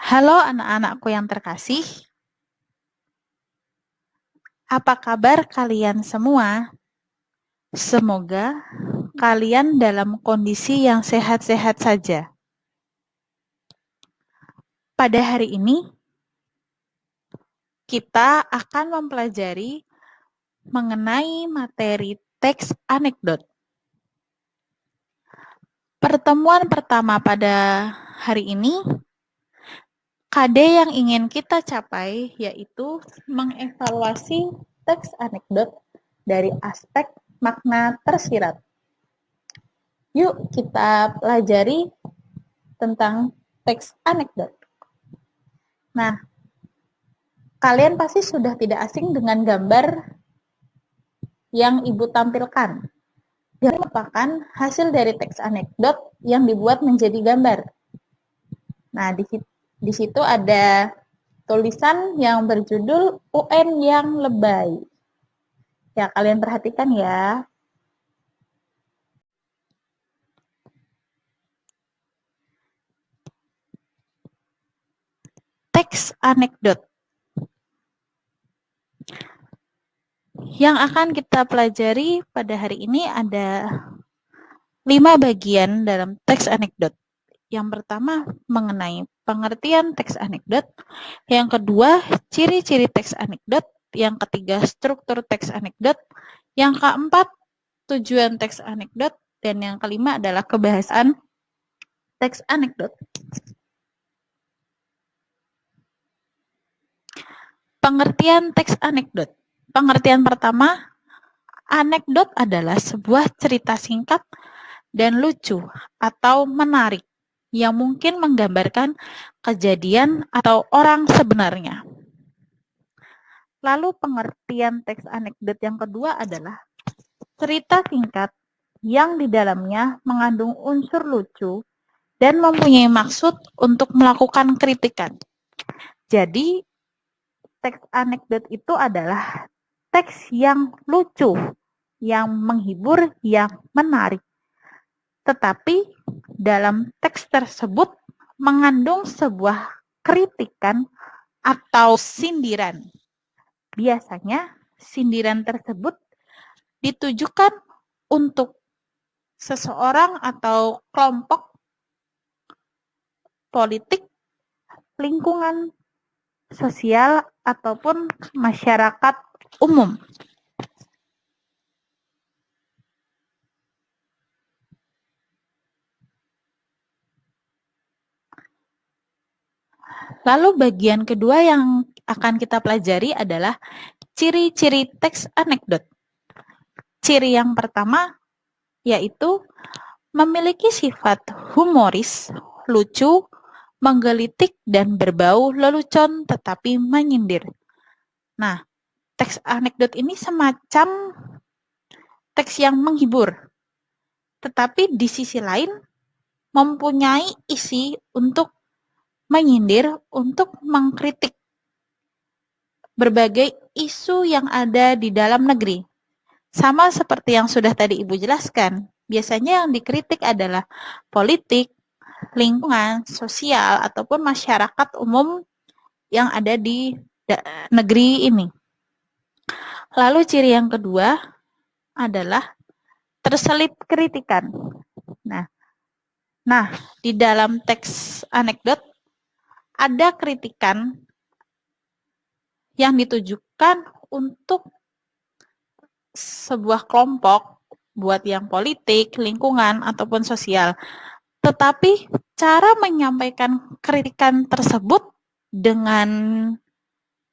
Halo anak-anakku yang terkasih, apa kabar kalian semua? Semoga kalian dalam kondisi yang sehat-sehat saja. Pada hari ini, kita akan mempelajari mengenai materi teks anekdot. Pertemuan pertama pada hari ini, KD yang ingin kita capai yaitu mengevaluasi teks anekdot dari aspek makna tersirat. Yuk kita pelajari tentang teks anekdot. Nah, kalian pasti sudah tidak asing dengan gambar yang Ibu tampilkan. Ini merupakan hasil dari teks anekdot yang dibuat menjadi gambar. Nah, di situ ada tulisan yang berjudul UN yang lebay. Ya, kalian perhatikan ya. Teks anekdot. Yang akan kita pelajari pada hari ini ada 5 bagian dalam teks anekdot. Yang pertama mengenai pengertian teks anekdot, yang kedua ciri-ciri teks anekdot, yang ketiga struktur teks anekdot, yang keempat tujuan teks anekdot, dan yang kelima adalah kebahasan teks anekdot. Pengertian teks anekdot. Pengertian pertama, anekdot adalah sebuah cerita singkat dan lucu atau menarik yang mungkin menggambarkan kejadian atau orang sebenarnya. Lalu pengertian teks anekdot yang kedua adalah cerita singkat yang di dalamnya mengandung unsur lucu dan mempunyai maksud untuk melakukan kritikan. Jadi, teks anekdot itu adalah teks yang lucu, yang menghibur, yang menarik. Tetapi dalam teks tersebut mengandung sebuah kritikan atau sindiran. Biasanya sindiran tersebut ditujukan untuk seseorang atau kelompok politik, lingkungan sosial, ataupun masyarakat umum. Lalu bagian kedua yang akan kita pelajari adalah ciri-ciri teks anekdot. Ciri yang pertama yaitu memiliki sifat humoris, lucu, menggelitik, dan berbau lelucon tetapi menyindir. Nah, teks anekdot ini semacam teks yang menghibur, tetapi di sisi lain mempunyai isi untuk menyindir, untuk mengkritik berbagai isu yang ada di dalam negeri. Sama seperti yang sudah tadi Ibu jelaskan, biasanya yang dikritik adalah politik, lingkungan, sosial, ataupun masyarakat umum yang ada di negeri ini. Lalu ciri yang kedua adalah terselip kritikan. Nah, di dalam teks anekdot ada kritikan yang ditujukan untuk sebuah kelompok, buat yang politik, lingkungan, ataupun sosial. Tetapi cara menyampaikan kritikan tersebut dengan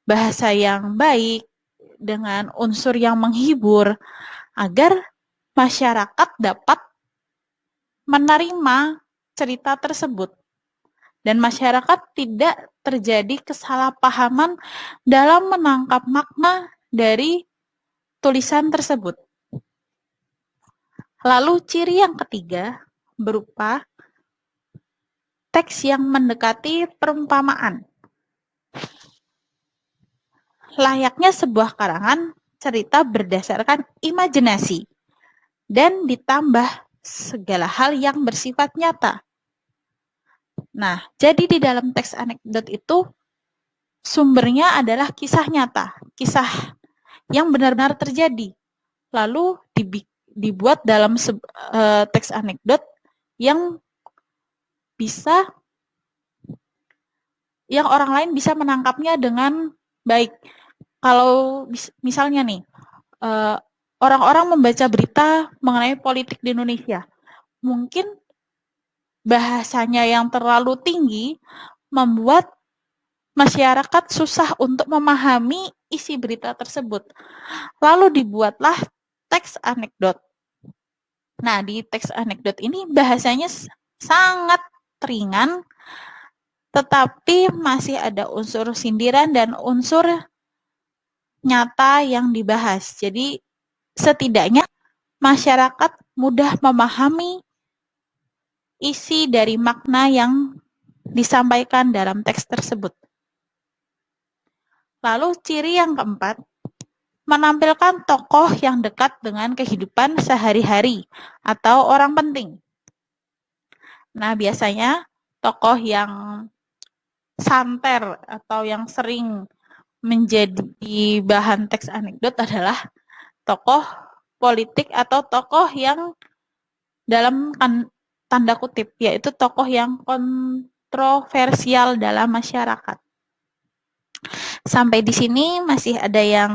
bahasa yang baik, dengan unsur yang menghibur, agar masyarakat dapat menerima cerita tersebut. Dan masyarakat tidak terjadi kesalahpahaman dalam menangkap makna dari tulisan tersebut. Lalu ciri yang ketiga berupa teks yang mendekati perumpamaan. Layaknya sebuah karangan cerita berdasarkan imajinasi dan ditambah segala hal yang bersifat nyata. Nah, jadi di dalam teks anekdot itu sumbernya adalah kisah nyata, kisah yang benar-benar terjadi. Lalu dibuat dalam teks anekdot yang bisa yang orang lain bisa menangkapnya dengan baik. Kalau misalnya nih, orang-orang membaca berita mengenai politik di Indonesia, mungkin bahasanya yang terlalu tinggi membuat masyarakat susah untuk memahami isi berita tersebut. Lalu dibuatlah teks anekdot. Nah, di teks anekdot ini bahasanya sangat ringan, tetapi masih ada unsur sindiran dan unsur nyata yang dibahas. Jadi, setidaknya masyarakat mudah memahami isi dari makna yang disampaikan dalam teks tersebut. Lalu ciri yang keempat, menampilkan tokoh yang dekat dengan kehidupan sehari-hari atau orang penting. Nah, biasanya tokoh yang santer atau yang sering menjadi bahan teks anekdot adalah tokoh politik atau tokoh yang dalam tanda kutip, yaitu tokoh yang kontroversial dalam masyarakat. Sampai di sini masih ada yang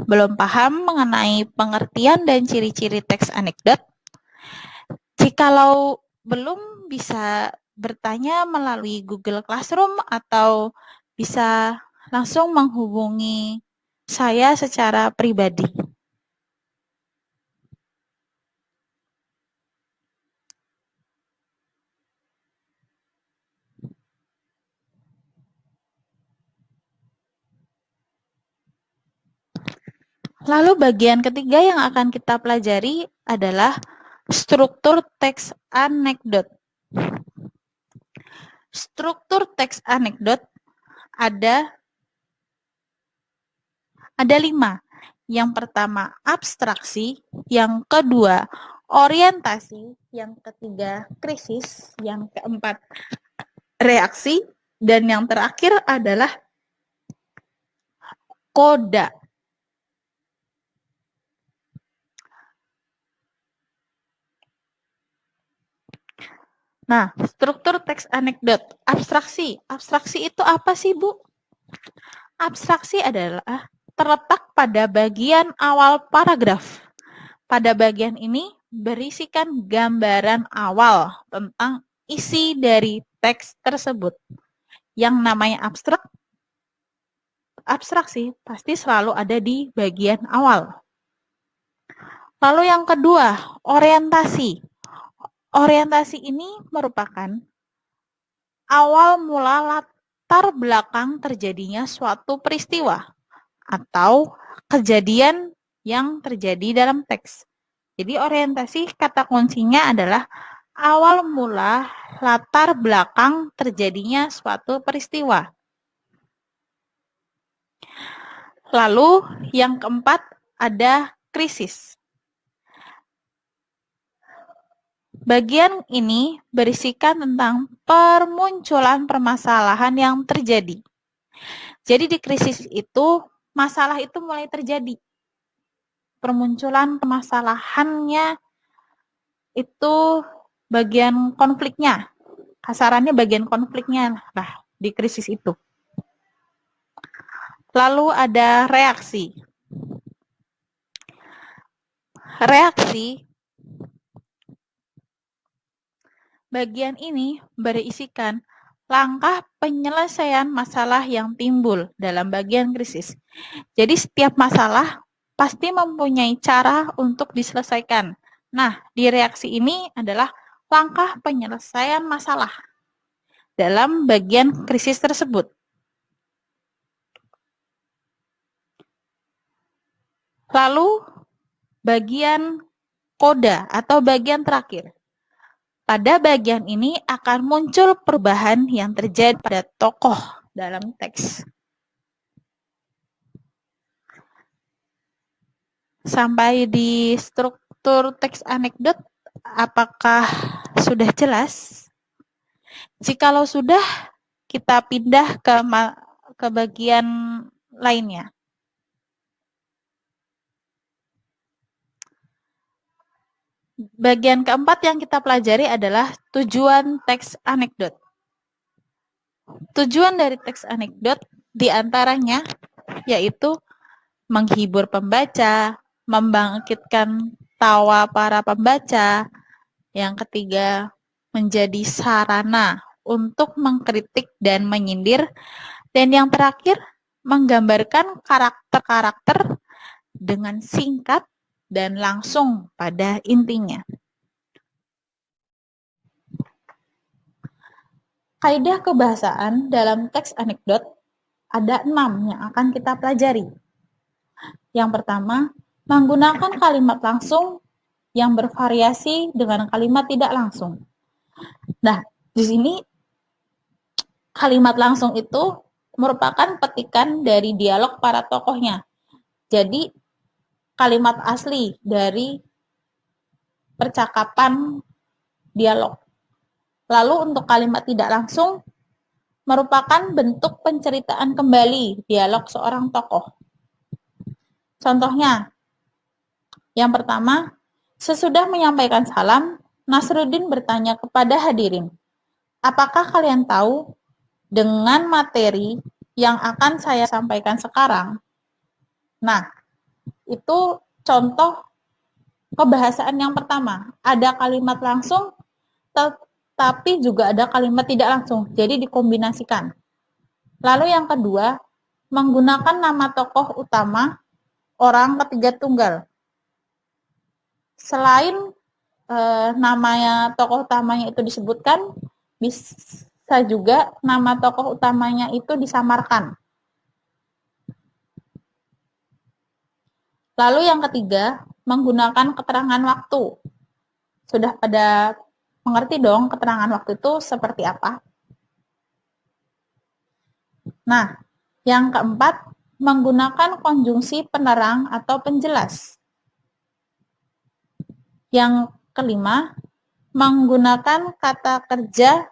belum paham mengenai pengertian dan ciri-ciri teks anekdot? Jikalau belum, bisa bertanya melalui Google Classroom atau bisa langsung menghubungi saya secara pribadi. Lalu bagian ketiga yang akan kita pelajari adalah struktur teks anekdot. Struktur teks anekdot ada 5. Yang pertama abstraksi, yang kedua orientasi, yang ketiga krisis, yang keempat reaksi, dan yang terakhir adalah koda. Nah, struktur teks anekdot. Abstraksi. Abstraksi itu apa sih, Bu? Abstraksi adalah terletak pada bagian awal paragraf. Pada bagian ini berisikan gambaran awal tentang isi dari teks tersebut. Yang namanya abstraksi pasti selalu ada di bagian awal. Lalu yang kedua, orientasi. Orientasi ini merupakan awal mula latar belakang terjadinya suatu peristiwa atau kejadian yang terjadi dalam teks. Jadi orientasi kata kuncinya adalah awal mula latar belakang terjadinya suatu peristiwa. Lalu yang keempat ada krisis. Bagian ini berisikan tentang permunculan permasalahan yang terjadi. Jadi di krisis itu, masalah itu mulai terjadi. Permunculan permasalahannya itu bagian konfliknya. Kasarannya bagian konfliknya lah di krisis itu. Lalu ada reaksi. Reaksi bagian ini berisikan langkah penyelesaian masalah yang timbul dalam bagian krisis. Jadi setiap masalah pasti mempunyai cara untuk diselesaikan. Nah, di reaksi ini adalah langkah penyelesaian masalah dalam bagian krisis tersebut. Lalu bagian koda atau bagian terakhir. Pada bagian ini akan muncul perubahan yang terjadi pada tokoh dalam teks. Sampai di struktur teks anekdot, apakah sudah jelas? Jikalau sudah, kita pindah ke bagian lainnya. Bagian keempat yang kita pelajari adalah tujuan teks anekdot. Tujuan dari teks anekdot diantaranya yaitu menghibur pembaca, membangkitkan tawa para pembaca. Yang ketiga, menjadi sarana untuk mengkritik dan menyindir. Dan yang terakhir, menggambarkan karakter-karakter dengan singkat dan langsung pada intinya. Kaidah kebahasaan dalam teks anekdot ada 6 yang akan kita pelajari. Yang pertama, menggunakan kalimat langsung yang bervariasi dengan kalimat tidak langsung. Nah, di sini kalimat langsung itu merupakan petikan dari dialog para tokohnya. Jadi, kalimat asli dari percakapan dialog. Lalu untuk kalimat tidak langsung merupakan bentuk penceritaan kembali dialog seorang tokoh. Contohnya, yang pertama, sesudah menyampaikan salam, Nasruddin bertanya kepada hadirin, apakah kalian tahu dengan materi yang akan saya sampaikan sekarang? Nah, itu contoh kebahasaan yang pertama. Ada kalimat langsung, tapi juga ada kalimat tidak langsung. Jadi dikombinasikan. Lalu yang kedua, menggunakan nama tokoh utama orang ketiga tunggal. Selain namanya tokoh utamanya itu disebutkan, bisa juga nama tokoh utamanya itu disamarkan. Lalu yang ketiga, menggunakan keterangan waktu. Sudah pada mengerti dong keterangan waktu itu seperti apa? Nah, yang keempat, menggunakan konjungsi penerang atau penjelas. Yang kelima, menggunakan kata kerja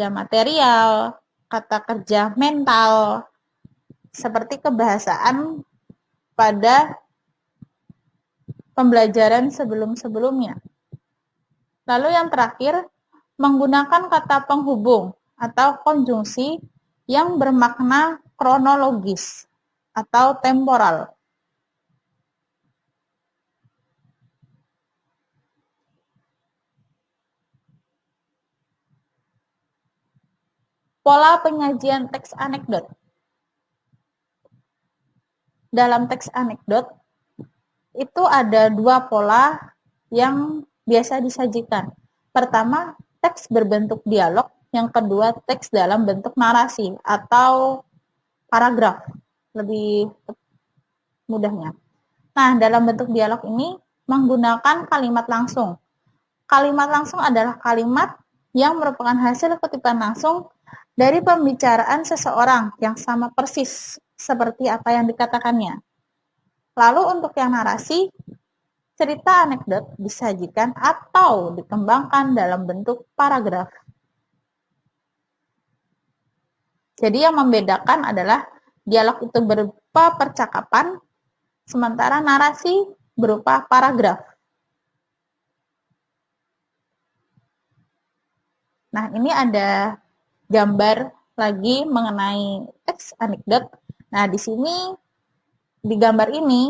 material, kata kerja mental, seperti kebahasaan pada pembelajaran sebelum-sebelumnya. Lalu yang terakhir, menggunakan kata penghubung atau konjungsi yang bermakna kronologis atau temporal. Pola penyajian teks anekdot. Dalam teks anekdot, itu ada 2 pola yang biasa disajikan. Pertama, teks berbentuk dialog. Yang kedua, teks dalam bentuk narasi atau paragraf. Lebih mudahnya. Nah, dalam bentuk dialog ini menggunakan kalimat langsung. Kalimat langsung adalah kalimat yang merupakan hasil kutipan langsung dari pembicaraan seseorang yang sama persis seperti apa yang dikatakannya. Lalu untuk yang narasi, cerita anekdot disajikan atau dikembangkan dalam bentuk paragraf. Jadi yang membedakan adalah dialog itu berupa percakapan, sementara narasi berupa paragraf. Nah, ini ada gambar lagi mengenai teks anekdot. Nah, di sini di gambar ini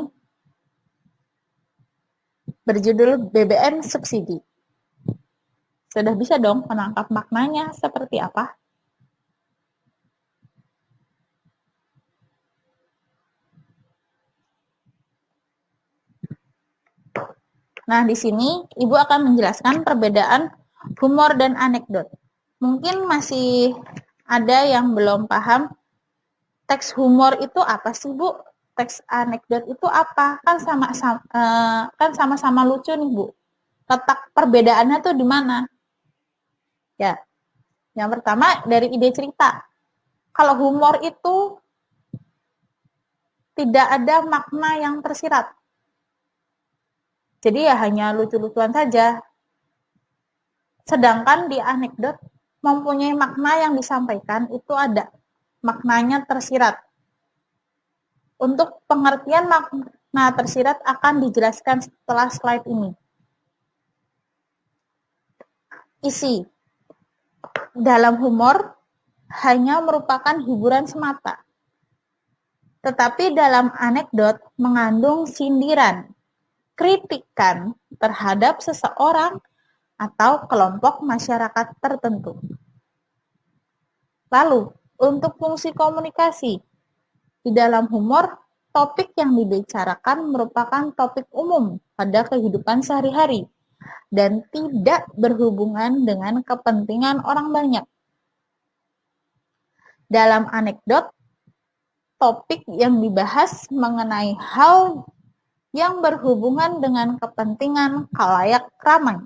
berjudul BBM subsidi. Sudah bisa dong menangkap maknanya seperti apa? Nah, di sini Ibu akan menjelaskan perbedaan humor dan anekdot. Mungkin masih ada yang belum paham teks humor itu apa sih, Bu? Teks anekdot itu apa? Kan sama-sama lucu nih, Bu. Letak perbedaannya tuh di mana? Ya. Yang pertama dari ide cerita. Kalau humor itu tidak ada makna yang tersirat. Jadi ya hanya lucu-lucuan saja. Sedangkan di anekdot mempunyai makna yang disampaikan itu ada maknanya tersirat. Untuk pengertian makna tersirat akan dijelaskan setelah slide ini. Isi dalam humor hanya merupakan hiburan semata. Tetapi dalam anekdot mengandung sindiran, kritikan terhadap seseorang atau kelompok masyarakat tertentu. Lalu, untuk fungsi komunikasi, di dalam humor, topik yang dibicarakan merupakan topik umum pada kehidupan sehari-hari dan tidak berhubungan dengan kepentingan orang banyak. Dalam anekdot, topik yang dibahas mengenai hal yang berhubungan dengan kepentingan khalayak ramai.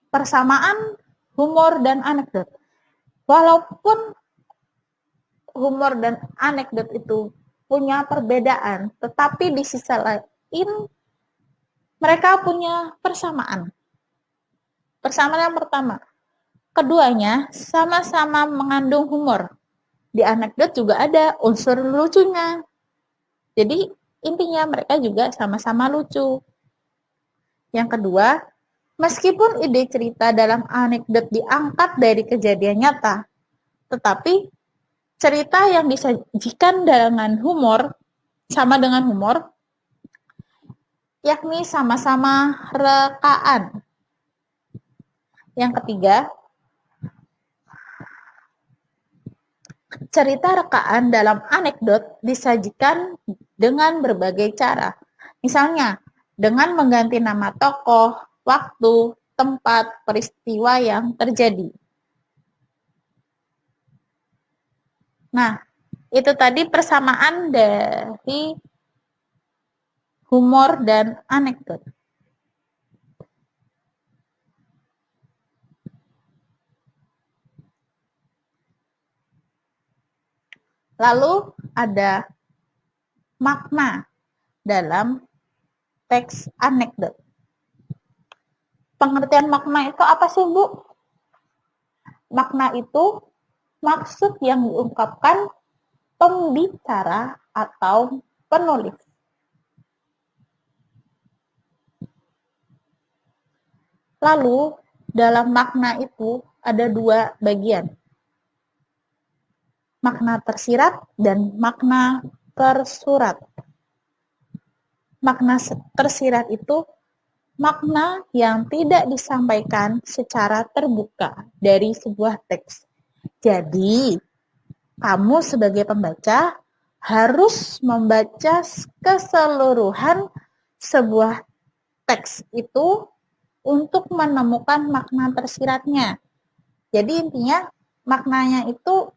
Persamaan humor dan anekdot. Walaupun humor dan anekdot itu punya perbedaan, tetapi di sisi lain mereka punya persamaan. Persamaan yang pertama, keduanya sama-sama mengandung humor. Di anekdot juga ada unsur lucunya. Jadi intinya mereka juga sama-sama lucu. Yang kedua, meskipun ide cerita dalam anekdot diangkat dari kejadian nyata, tetapi cerita yang disajikan dengan humor sama dengan humor, yakni sama-sama rekaan. Yang ketiga, cerita rekaan dalam anekdot disajikan dengan berbagai cara. Misalnya, dengan mengganti nama tokoh, waktu, tempat, peristiwa yang terjadi. Nah, itu tadi persamaan dari humor dan anekdot. Lalu ada makna dalam teks anekdot. Pengertian makna itu apa sih, Bu? Makna itu maksud yang diungkapkan pembicara atau penulis. Lalu, dalam makna itu ada dua bagian. Makna tersirat dan makna tersurat. Makna tersirat itu makna yang tidak disampaikan secara terbuka dari sebuah teks. Jadi, kamu sebagai pembaca harus membaca keseluruhan sebuah teks itu untuk menemukan makna tersiratnya. Jadi intinya maknanya itu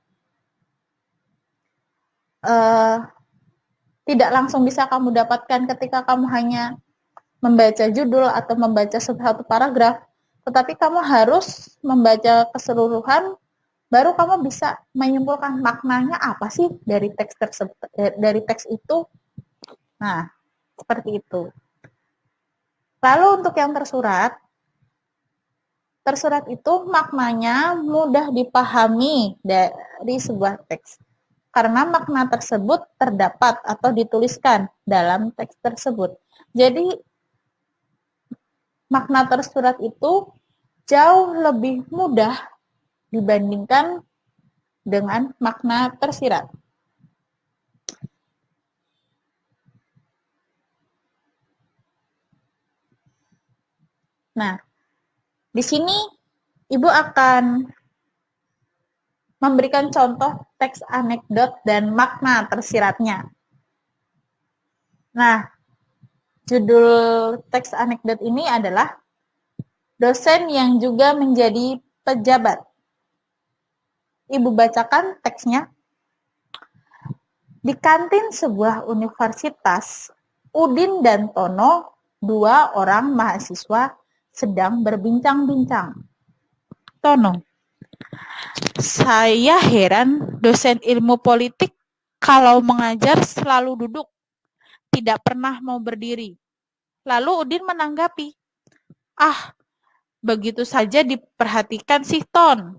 tidak langsung bisa kamu dapatkan ketika kamu hanya membaca judul atau membaca satu paragraf, tetapi kamu harus membaca keseluruhan, baru kamu bisa menyimpulkan maknanya apa sih dari teks tersebut, dari teks itu. Nah, seperti itu. Lalu untuk yang tersurat itu maknanya mudah dipahami dari sebuah teks. Karena makna tersebut terdapat atau dituliskan dalam teks tersebut. Jadi, makna tersurat itu jauh lebih mudah dibandingkan dengan makna tersirat. Nah, di sini Ibu akan memberikan contoh teks anekdot dan makna tersiratnya. Nah, judul teks anekdot ini adalah dosen yang juga menjadi pejabat. Ibu bacakan teksnya. Di kantin sebuah universitas, Udin dan Tono, dua orang mahasiswa, sedang berbincang-bincang. Tono, saya heran dosen ilmu politik kalau mengajar selalu duduk. tidak pernah mau berdiri. Lalu Udin menanggapi, "Ah, begitu saja diperhatikan si Ton."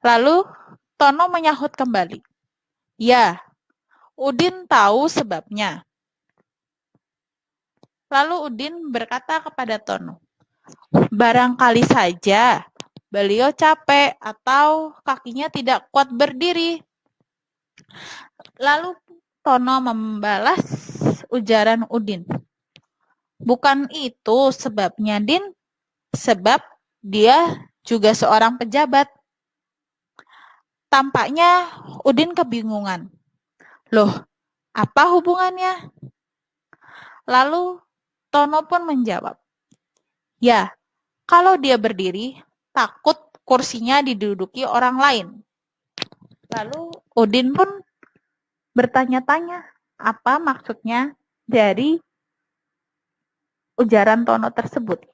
Lalu Tono menyahut kembali, "Ya, Udin tahu sebabnya." Lalu Udin berkata kepada Tono, "Barangkali saja beliau capek atau kakinya tidak kuat berdiri." Lalu Tono membalas ujaran Udin, "Bukan itu sebabnya, Din. Sebab dia juga seorang pejabat." Tampaknya Udin kebingungan. "Loh, apa hubungannya?" Lalu Tono pun menjawab, "Ya, kalau dia berdiri, takut kursinya diduduki orang lain." Lalu Udin pun bertanya-tanya, apa maksudnya dari ujaran Tono tersebut.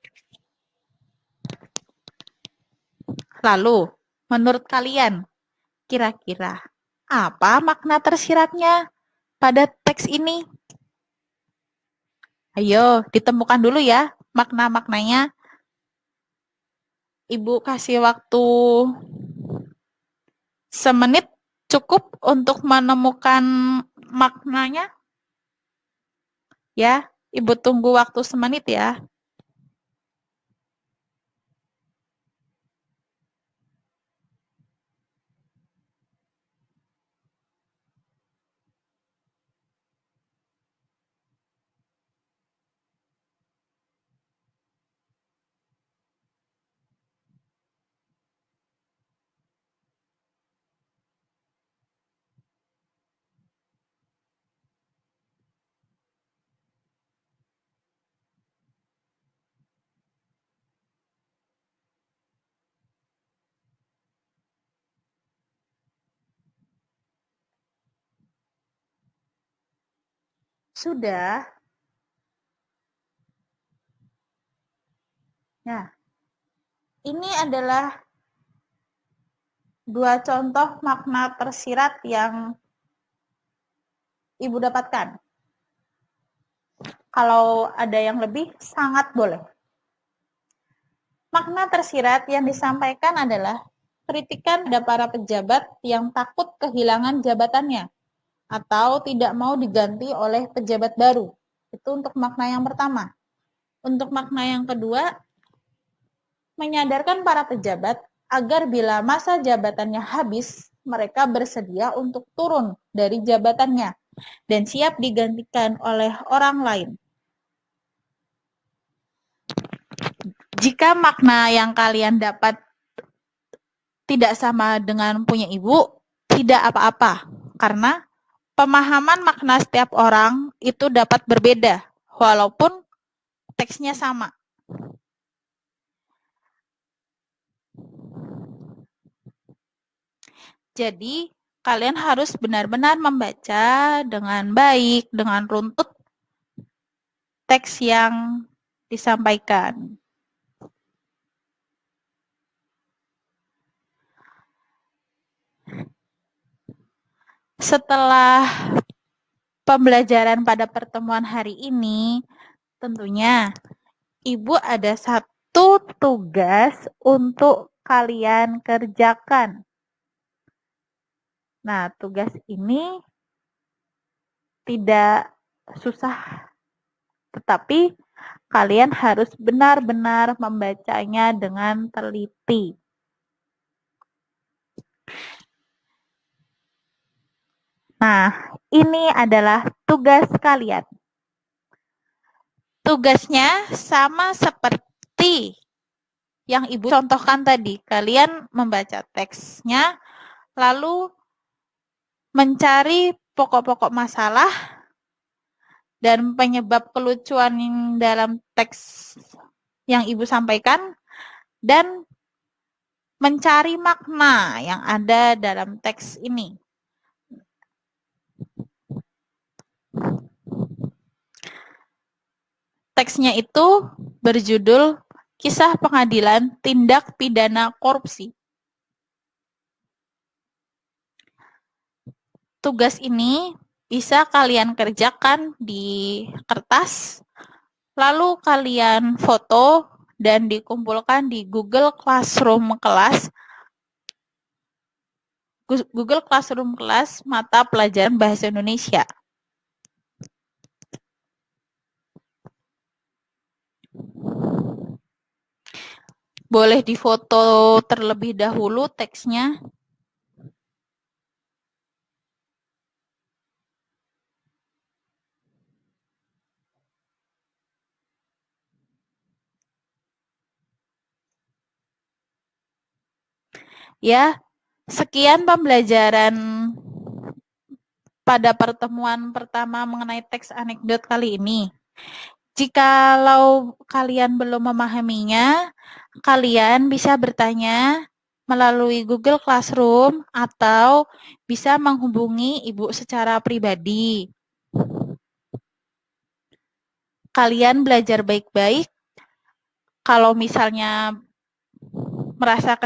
Lalu, menurut kalian, kira-kira apa makna tersiratnya pada teks ini? Ayo, ditemukan dulu ya makna-maknanya. Ibu kasih waktu semenit cukup untuk menemukan maknanya. Ya, Ibu tunggu waktu semenit ya. Sudah. Nah, ini adalah dua contoh makna tersirat yang Ibu dapatkan. Kalau ada yang lebih, sangat boleh. Makna tersirat yang disampaikan adalah kritikan pada para pejabat yang takut kehilangan jabatannya atau tidak mau diganti oleh pejabat baru. Itu untuk makna yang pertama. Untuk makna yang kedua, menyadarkan para pejabat agar bila masa jabatannya habis, mereka bersedia untuk turun dari jabatannya dan siap digantikan oleh orang lain. Jika makna yang kalian dapat tidak sama dengan punya Ibu, tidak apa-apa, karena pemahaman makna setiap orang itu dapat berbeda, walaupun teksnya sama. Jadi, kalian harus benar-benar membaca dengan baik, dengan runtut teks yang disampaikan. Setelah pembelajaran pada pertemuan hari ini, tentunya Ibu ada satu tugas untuk kalian kerjakan. Nah, tugas ini tidak susah, tetapi kalian harus benar-benar membacanya dengan teliti. Nah, ini adalah tugas kalian. Tugasnya sama seperti yang Ibu contohkan tadi. Kalian membaca teksnya, lalu mencari pokok-pokok masalah dan penyebab kelucuan dalam teks yang Ibu sampaikan, dan mencari makna yang ada dalam teks ini. Teksnya itu berjudul Kisah Pengadilan Tindak Pidana Korupsi. Tugas ini bisa kalian kerjakan di kertas, lalu kalian foto dan dikumpulkan di Google Classroom kelas. Google Classroom kelas mata pelajaran Bahasa Indonesia. Boleh difoto terlebih dahulu teksnya. Ya, sekian pembelajaran pada pertemuan pertama mengenai teks anekdot kali ini. Jikalau kalian belum memahaminya, kalian bisa bertanya melalui Google Classroom atau bisa menghubungi Ibu secara pribadi. Kalian belajar baik-baik. Kalau misalnya merasa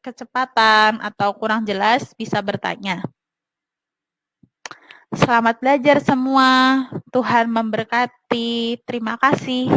kecepatan atau kurang jelas, bisa bertanya. Selamat belajar semua. Tuhan memberkati. Terima kasih.